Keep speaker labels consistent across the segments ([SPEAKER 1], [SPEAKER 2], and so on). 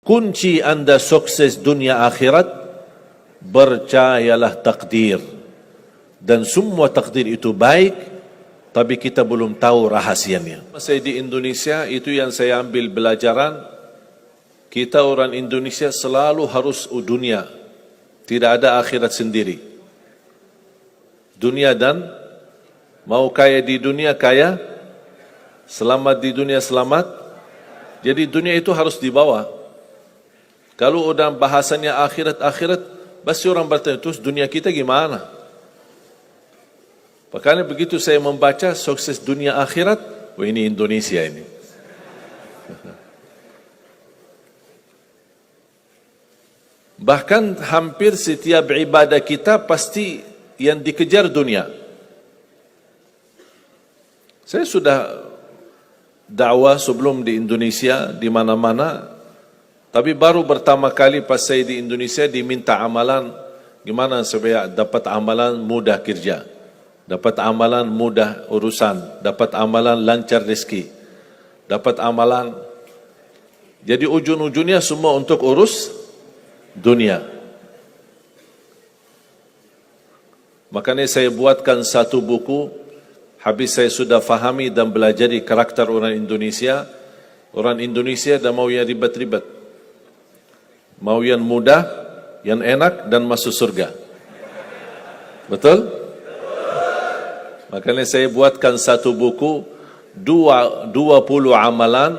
[SPEAKER 1] kunci anda sukses dunia akhirat, percayalah takdir. Dan semua takdir itu baik, tapi kita belum tahu rahasianya. Saya di Indonesia, itu yang saya ambil pelajaran. Kita orang Indonesia selalu harus dunia. Tidak ada akhirat sendiri. Dunia dan mau kaya di dunia kaya, selamat di dunia selamat. Jadi dunia itu harus dibawa. Kalau udah bahasanya akhirat, pasti orang bertanya, terus dunia kita gimana? Makanya begitu saya membaca sukses dunia akhirat, oh ini Indonesia ini. Bahkan hampir setiap ibadah kita pasti yang dikejar dunia. Saya sudah dakwah sebelum di Indonesia, di mana-mana, tapi baru pertama kali pas saya di Indonesia diminta amalan, gimana supaya dapat amalan mudah kerja, dapat amalan mudah urusan, dapat amalan lancar rezeki, dapat amalan. Jadi ujung-ujungnya semua untuk urus dunia. Makanya saya buatkan satu buku, habis saya sudah fahami dan belajari karakter orang Indonesia. Orang Indonesia dah mau yang ribet-ribet, mau yang mudah, yang enak dan masuk surga. Betul? Makanya saya buatkan satu buku, 20 amalan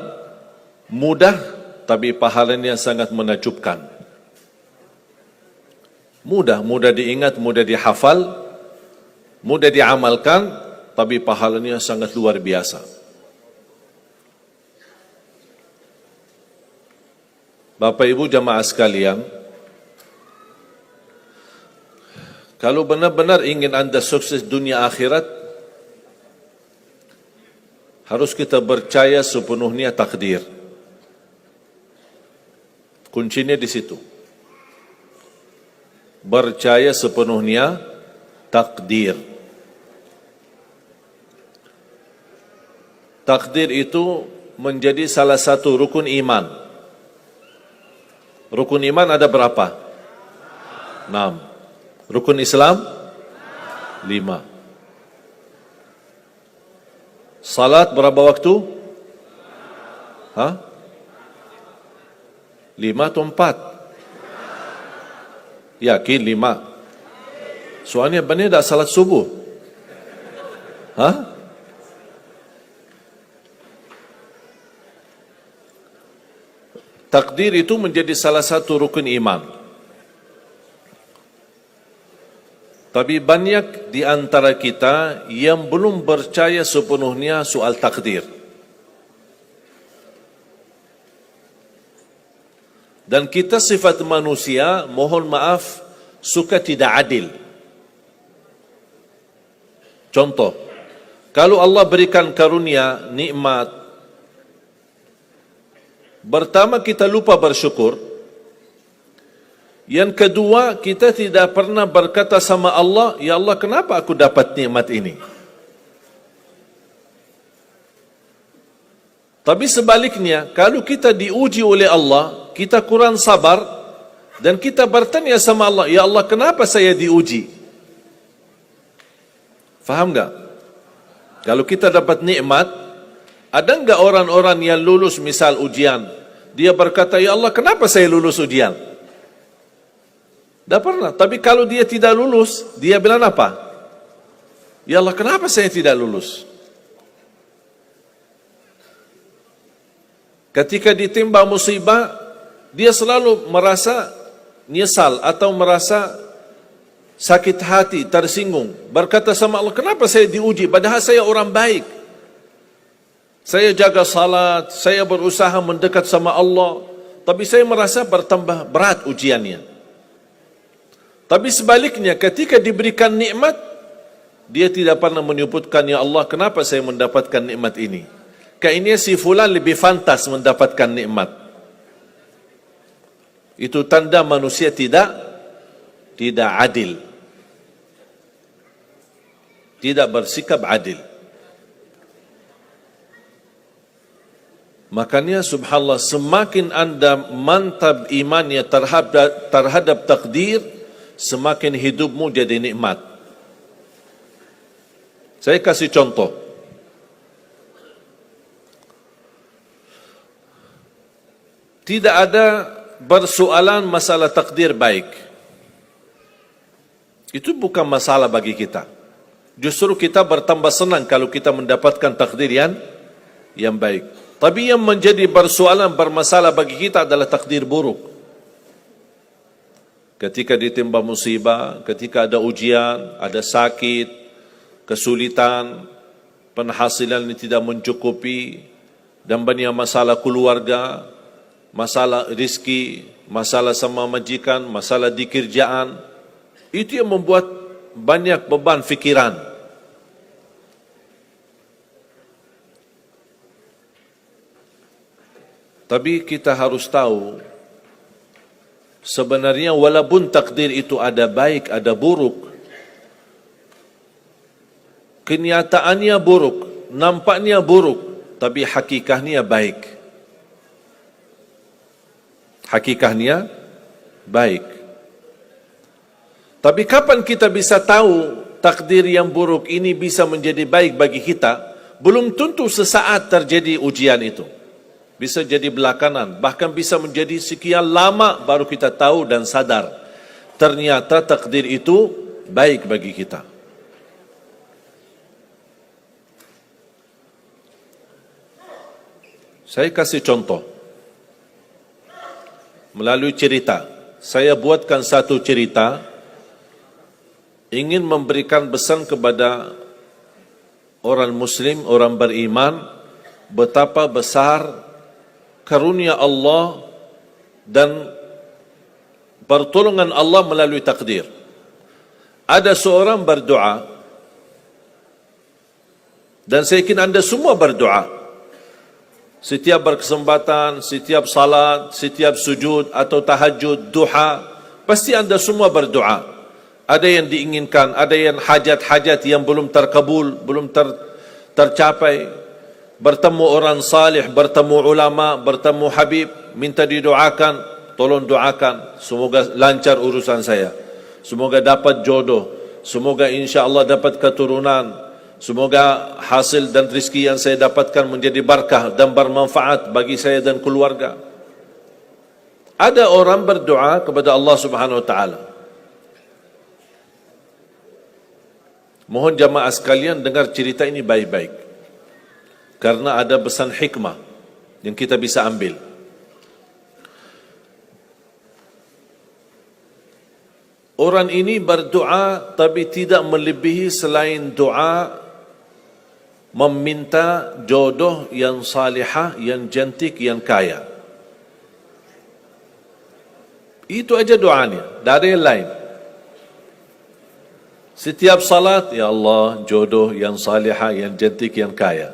[SPEAKER 1] mudah tapi pahalanya sangat menakjubkan. Mudah diingat, mudah dihafal, mudah diamalkan, tapi pahalanya sangat luar biasa. Bapak Ibu jamaah sekalian, kalau benar-benar ingin anda sukses dunia akhirat, harus kita percaya sepenuhnya takdir. Kuncinya di situ. Percaya sepenuhnya takdir. Takdir itu menjadi salah satu rukun iman. Rukun iman ada berapa? 6. Rukun Islam? 5. Salat berapa waktu? 5 atau 4? Yakin 5. Soalnya benar dah salat subuh. Takdir itu menjadi salah satu rukun iman. Tapi banyak di antara kita yang belum percaya sepenuhnya soal takdir. Dan kita sifat manusia, mohon maaf, suka tidak adil. Contoh, kalau Allah berikan karunia, nikmat, pertama kita lupa bersyukur. Yang kedua, kita tidak pernah berkata sama Allah, ya Allah kenapa aku dapat nikmat ini? Tapi sebaliknya, kalau kita diuji oleh Allah, kita kurang sabar, dan kita bertanya sama Allah, ya Allah kenapa saya diuji? Faham enggak? Kalau kita dapat nikmat, ada enggak orang-orang yang lulus misal ujian, dia berkata, ya Allah kenapa saya lulus ujian? Tak pernah. Tapi kalau dia tidak lulus, dia bilang apa? Ya Allah kenapa saya tidak lulus? Ketika ditimpa musibah, dia selalu merasa nyesal atau merasa sakit hati, tersinggung. Berkata sama Allah, kenapa saya diuji? Padahal saya orang baik. Saya jaga salat, saya berusaha mendekat sama Allah. Tapi saya merasa bertambah berat ujiannya. Tapi sebaliknya, ketika diberikan nikmat, dia tidak pernah menyebutkan, ya Allah kenapa saya mendapatkan nikmat ini? Kayaknya si fulan lebih fantas mendapatkan nikmat. Itu tanda manusia tidak adil. Tidak bersikap adil. Makanya subhanallah, semakin anda mantap imannya terhadap takdir, semakin hidupmu jadi nikmat. Saya kasih contoh. Tidak ada persoalan masalah takdir baik. Itu bukan masalah bagi kita. Justru kita bertambah senang kalau kita mendapatkan takdir yang baik. Tapi yang menjadi persoalan bermasalah bagi kita adalah takdir buruk. Ketika ditimpa musibah, ketika ada ujian, ada sakit, kesulitan, penghasilan yang tidak mencukupi, dan banyak masalah keluarga, masalah rezeki, masalah sama majikan, masalah di kerjaan, itu yang membuat banyak beban fikiran. Tapi kita harus tahu, sebenarnya walaupun takdir itu ada baik, ada buruk, kenyataannya buruk, nampaknya buruk, tapi hakikahnya baik. Hakikahnya baik. Tapi kapan kita bisa tahu takdir yang buruk ini bisa menjadi baik bagi kita? Belum tentu sesaat terjadi ujian itu. Bisa jadi belakangan, bahkan bisa menjadi sekian lama baru kita tahu dan sadar ternyata takdir itu baik bagi kita. Saya kasih contoh melalui cerita. Saya buatkan satu cerita, ingin memberikan pesan kepada orang muslim, orang beriman, betapa besar karunia Allah dan pertolongan Allah melalui takdir. Ada seorang berdoa, dan saya yakin anda semua berdoa. Setiap berkesempatan, setiap salat, setiap sujud atau tahajud, duha, pasti anda semua berdoa. Ada yang diinginkan, ada yang hajat-hajat yang belum terkabul, belum tercapai. Bertemu orang salih, bertemu ulama, bertemu habib, minta didoakan, tolong doakan, semoga lancar urusan saya, semoga dapat jodoh, semoga insya-Allah dapat keturunan, semoga hasil dan rezeki yang saya dapatkan menjadi berkah dan bermanfaat bagi saya dan keluarga. Ada orang berdoa kepada Allah Subhanahu wa taala. Mohon jamaah sekalian dengar cerita ini baik-baik, karena ada pesan hikmah yang kita bisa ambil. Orang ini berdoa tapi tidak melebihi selain doa meminta jodoh yang salihah, yang cantik, yang kaya. Itu aja doanya, tak ada yang lain. Setiap salat, ya Allah, jodoh yang salihah, yang cantik, yang kaya.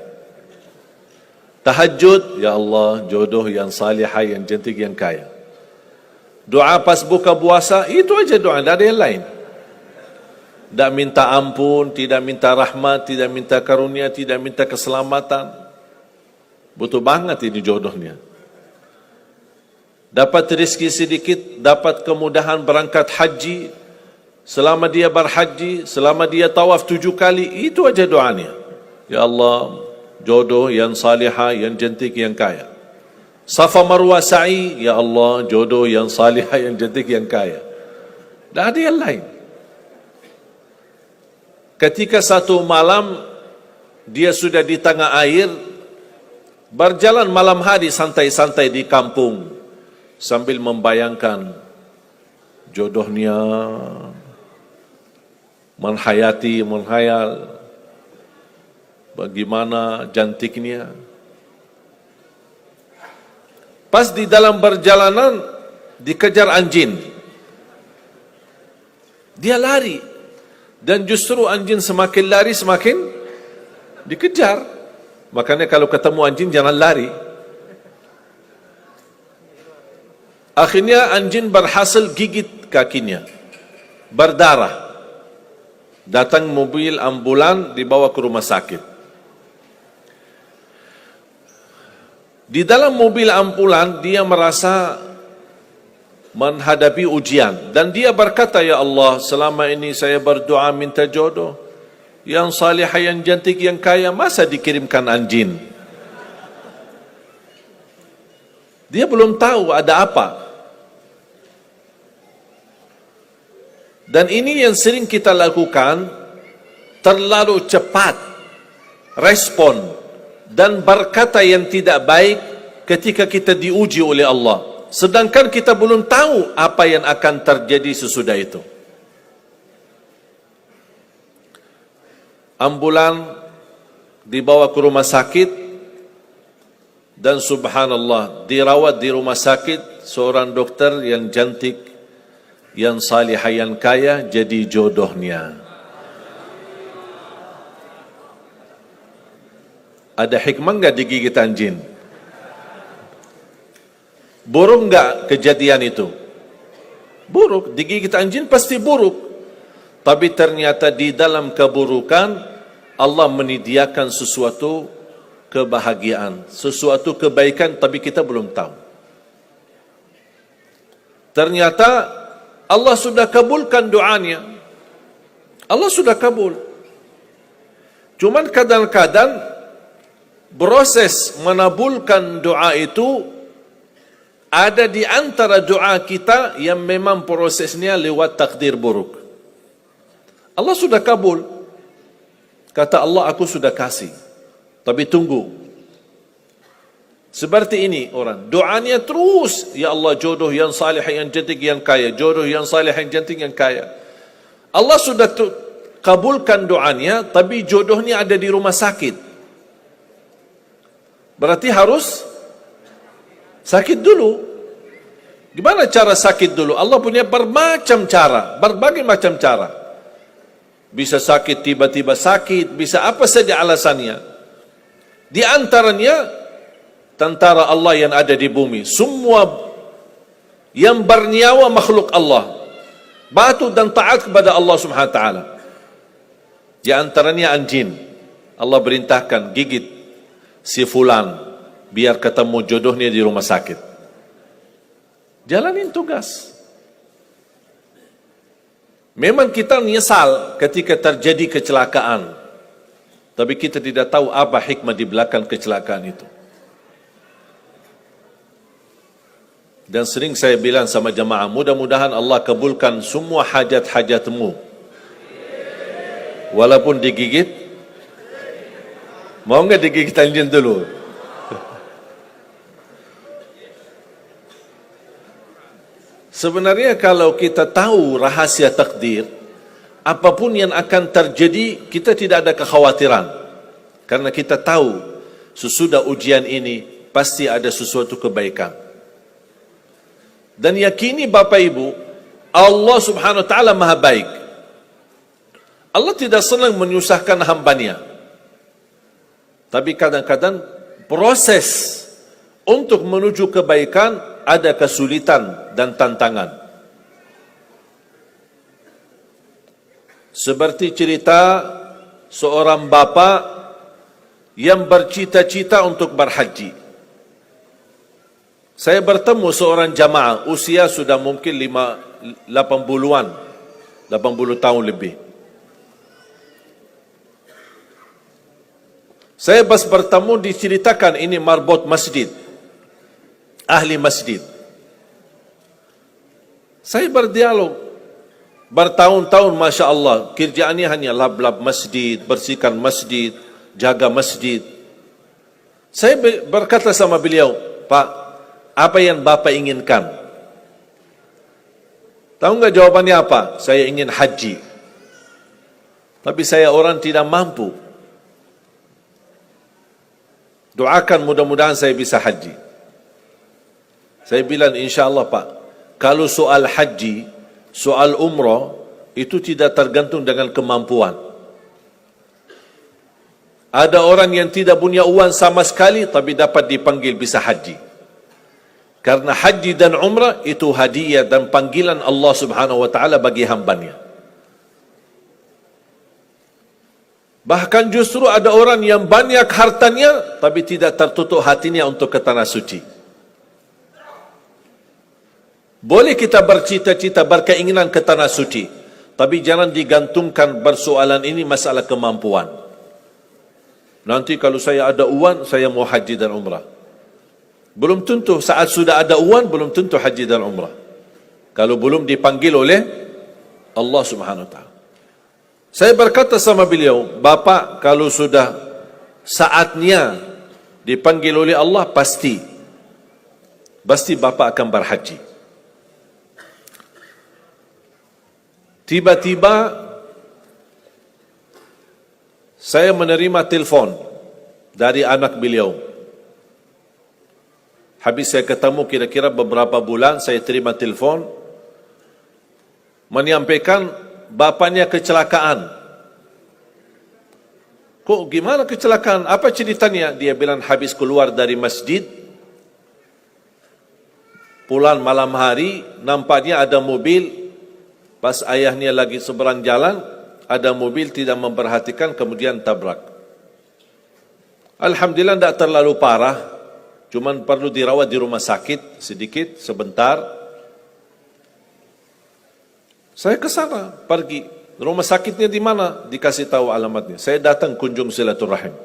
[SPEAKER 1] Tahajud, ya Allah, jodoh yang salihah, yang cantik, yang kaya. Doa pas buka puasa, itu aja doa, tidak ada yang lain. Tidak minta ampun, tidak minta rahmat, tidak minta karunia, tidak minta keselamatan. Butuh banget ini jodohnya. Dapat rezeki sedikit, dapat kemudahan berangkat haji. Selama dia berhaji, selama dia tawaf 7 kali, itu aja doanya. Ya Allah, jodoh yang salihah, yang cantik, yang kaya. Safa Marwah sa'i, ya Allah, jodoh yang salihah, yang cantik, yang kaya. Tak ada yang lain. Ketika satu malam dia sudah di tengah air, berjalan malam hari santai-santai di kampung sambil membayangkan jodohnya, menghayal bagaimana cantiknya. Pas di dalam perjalanan dikejar anjing. Dia lari, dan justru anjing semakin lari semakin dikejar. Makanya kalau ketemu anjing jangan lari. Akhirnya anjing berhasil gigit kakinya, berdarah. Datang mobil ambulan, dibawa ke rumah sakit. Di dalam mobil ambulan dia merasa menghadapi ujian dan dia berkata, ya Allah, selama ini saya berdoa minta jodoh yang salihah, yang cantik, yang kaya, masa dikirimkan anjing? Dia belum tahu ada apa. Dan ini yang sering kita lakukan, terlalu cepat respon dan berkata yang tidak baik ketika kita diuji oleh Allah, sedangkan kita belum tahu apa yang akan terjadi sesudah itu. Ambulan dibawa ke rumah sakit dan subhanallah dirawat di rumah sakit seorang dokter yang cantik, yang salihah, yang kaya, jadi jodohnya. Ada hikmah enggak digigit anjing? Buruk enggak kejadian itu? Buruk, digigit anjing pasti buruk. Tapi ternyata di dalam keburukan Allah menyediakan sesuatu kebahagiaan, sesuatu kebaikan, tapi kita belum tahu. Ternyata Allah sudah kabulkan doanya. Allah sudah kabul. Cuman kadang-kadang proses menabulkan doa itu ada di antara doa kita yang memang prosesnya lewat takdir buruk. Allah sudah kabul. Kata Allah, aku sudah kasih. Tapi tunggu. Seperti ini orang, doanya terus, ya Allah, jodoh yang salih, yang cantik, yang kaya. Jodoh yang salih, yang cantik, yang kaya. Allah sudah kabulkan doanya, tapi jodohnya ada di rumah sakit. Berarti harus sakit dulu. Gimana cara sakit dulu? Allah punya bermacam cara, berbagai macam cara. Bisa sakit, tiba-tiba sakit, bisa apa saja alasannya. Di antaranya tentara Allah yang ada di bumi, semua yang bernyawa makhluk Allah, patuh dan taat kepada Allah Subhanahu wa taala. Di antaranya anjing. Allah perintahkan gigit si fulan biar ketemu jodohnya di rumah sakit. Jalanin tugas. Memang kita menyesal ketika terjadi kecelakaan, tapi kita tidak tahu apa hikmah di belakang kecelakaan itu. Dan sering saya bilang sama jamaah, mudah-mudahan Allah kabulkan semua hajat-hajatmu. Walaupun digigit, mau enggak digigit anjing dulu? Sebenarnya kalau kita tahu rahasia takdir, apapun yang akan terjadi, kita tidak ada kekhawatiran. Karena kita tahu sesudah ujian ini pasti ada sesuatu kebaikan. Dan yakini Bapak Ibu, Allah Subhanahu wa taala Maha baik. Allah tidak senang menyusahkan hambanya. Tapi kadang-kadang proses untuk menuju kebaikan ada kesulitan dan tantangan. Seperti cerita seorang bapa yang bercita-cita untuk berhaji. Saya bertemu seorang jamaah, usia sudah mungkin 80-an, 80 tahun lebih. Saya pas bertemu diceritakan ini marbot masjid, ahli masjid. Saya berdialog, bertahun-tahun Masya Allah, kerjaannya hanya lap-lap masjid, bersihkan masjid, jaga masjid. Saya berkata sama beliau, Pak, apa yang Bapak inginkan? Tahu enggak jawabannya apa? Saya ingin haji. Tapi saya orang tidak mampu. Doakan mudah-mudahan saya bisa haji. Saya bilang insyaAllah Pak, kalau soal haji, soal umrah, itu tidak tergantung dengan kemampuan. Ada orang yang tidak punya uang sama sekali, tapi dapat dipanggil bisa haji. Karena haji dan umrah itu hadiah dan panggilan Allah Subhanahu wa taala bagi hambanya. Bahkan justru ada orang yang banyak hartanya tapi tidak tertutup hatinya untuk ke tanah suci. Boleh kita bercita-cita, berkeinginan ke tanah suci, tapi jangan digantungkan persoalan ini masalah kemampuan. Nanti kalau saya ada uang, saya mau haji dan umrah. Belum tentu saat sudah ada uang, belum tentu haji dan umrah. Kalau belum dipanggil oleh Allah Subhanahu Wa Taala. Saya berkata sama beliau, Bapak kalau sudah saatnya dipanggil oleh Allah, pasti Bapak akan berhaji. Tiba-tiba saya menerima telefon dari anak beliau. Habis saya ketemu kira-kira beberapa bulan, saya terima telefon menyampaikan bapaknya kecelakaan. Kok gimana kecelakaan? Apa ceritanya? Dia bilang habis keluar dari masjid, pulang malam hari, nampaknya ada mobil, pas ayahnya lagi seberang jalan, ada mobil tidak memperhatikan, kemudian tabrak. Alhamdulillah tidak terlalu parah, cuman perlu dirawat di rumah sakit sedikit, sebentar. Saya ke sana, pergi. Rumah sakitnya di mana? Dikasih tahu alamatnya. Saya datang kunjung silaturahim.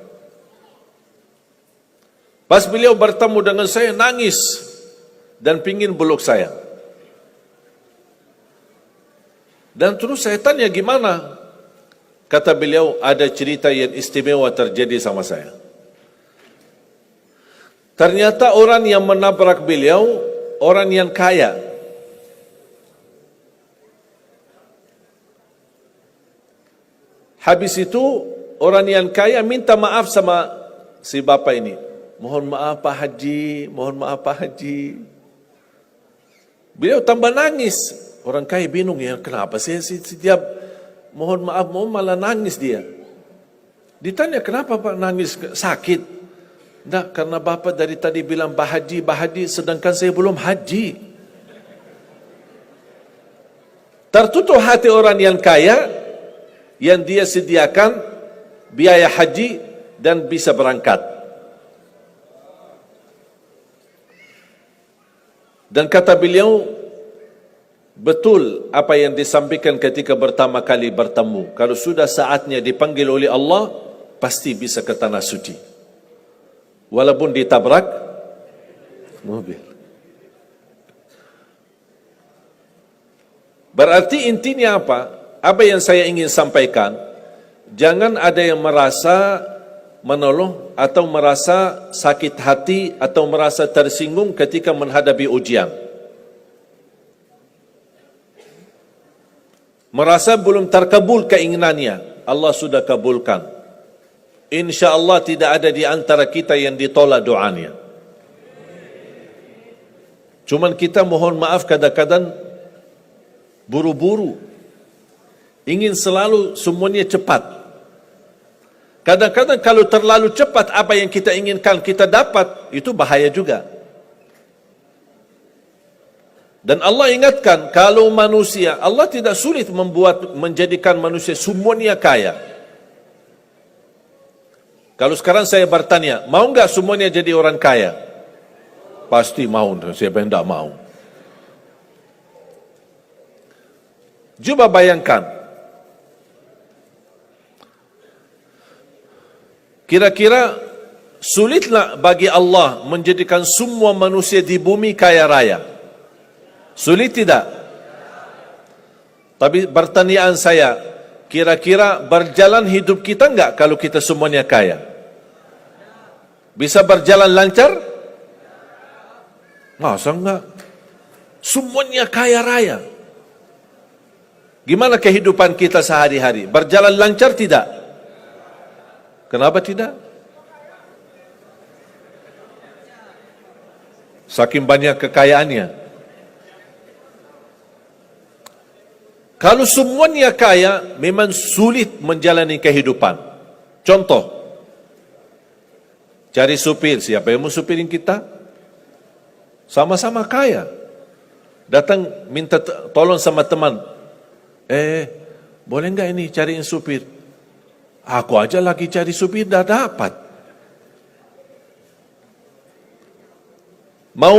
[SPEAKER 1] Pas beliau bertemu dengan saya, nangis dan pingin peluk saya. Dan terus saya tanya gimana? Kata beliau, ada cerita yang istimewa terjadi sama saya. Ternyata orang yang menabrak beliau, orang yang kaya. Habis itu, orang yang kaya minta maaf sama si bapak ini. Mohon maaf Pak Haji, mohon maaf Pak Haji. Beliau tambah nangis. Orang kaya bingung, ya kenapa sih setiap mohon maaf, malah nangis dia. Ditanya kenapa Pak nangis, sakit? Tidak, karena Bapak dari tadi bilang Pak Haji, sedangkan saya belum haji. Tertutup hati orang yang kaya, yang dia sediakan biaya haji dan bisa berangkat. Dan kata beliau, betul apa yang disampaikan ketika pertama kali bertemu. Kalau sudah saatnya dipanggil oleh Allah, pasti bisa ke tanah suci. Walaupun ditabrak mobil. Berarti intinya apa? Apa yang saya ingin sampaikan, jangan ada yang merasa menolong atau merasa sakit hati atau merasa tersinggung ketika menghadapi ujian. Merasa belum terkabul keinginannya, Allah sudah kabulkan. InsyaAllah tidak ada di antara kita yang ditolak doanya. Cuman kita mohon maaf kadang-kadang buru-buru, ingin selalu semuanya cepat. Kadang-kadang kalau terlalu cepat apa yang kita inginkan kita dapat, itu bahaya juga. Dan Allah ingatkan, kalau manusia, Allah tidak sulit menjadikan manusia semuanya kaya. Kalau sekarang saya bertanya, mau enggak semuanya jadi orang kaya? Pasti mau, siapa yang tidak mau? Coba bayangkan, kira-kira sulitlah bagi Allah menjadikan semua manusia di bumi kaya raya? Sulit tidak? Tapi pertanyaan saya, kira-kira berjalan hidup kita enggak kalau kita semuanya kaya? Bisa berjalan lancar? Masa enggak? Semuanya kaya raya. Gimana kehidupan kita sehari-hari? Berjalan lancar tidak? Kenapa tidak? Saking banyak kekayaannya. Kalau semuanya kaya, memang sulit menjalani kehidupan. Contoh, cari supir, siapa yang mau supirin kita? Sama-sama kaya. Datang minta tolong sama teman. Boleh enggak ini cariin supir? Aku aja lagi cari supir dah dapat. Mau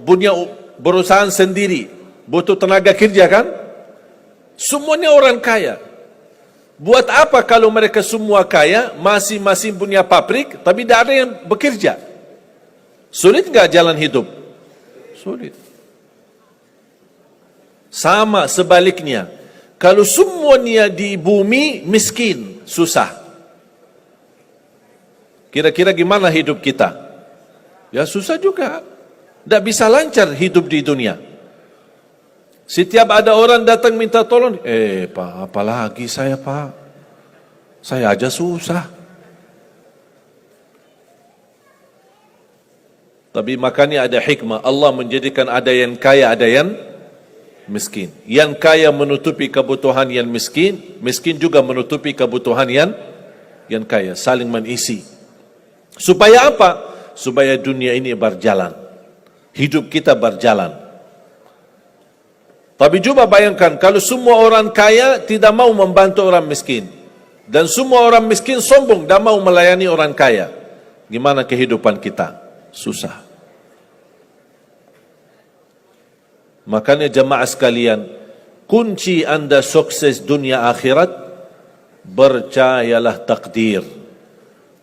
[SPEAKER 1] punya perusahaan sendiri, butuh tenaga kerja kan? Semuanya orang kaya. Buat apa kalau mereka semua kaya, masing-masing punya pabrik, tapi tidak ada yang bekerja? Sulit nggak jalan hidup? Sulit. Sama sebaliknya, kalau semuanya di bumi miskin, susah. Kira-kira gimana hidup kita? Ya susah juga. Tidak bisa lancar hidup di dunia. Setiap ada orang datang minta tolong, Pak, apalagi saya Pak? Saya aja susah. Tapi makanya ada hikmah. Allah menjadikan ada yang kaya, ada yang miskin. Yang kaya menutupi kebutuhan yang miskin, miskin juga menutupi kebutuhan yang kaya. Saling mengisi. Supaya apa? Supaya dunia ini berjalan. Hidup kita berjalan. Tapi coba bayangkan, kalau semua orang kaya tidak mau membantu orang miskin, dan semua orang miskin sombong, tidak mau melayani orang kaya, gimana kehidupan kita? Susah. Makanya jemaah sekalian, kunci anda sukses dunia akhirat, percayalah takdir.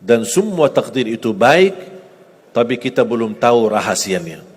[SPEAKER 1] Dan semua takdir itu baik, tapi kita belum tahu rahasianya.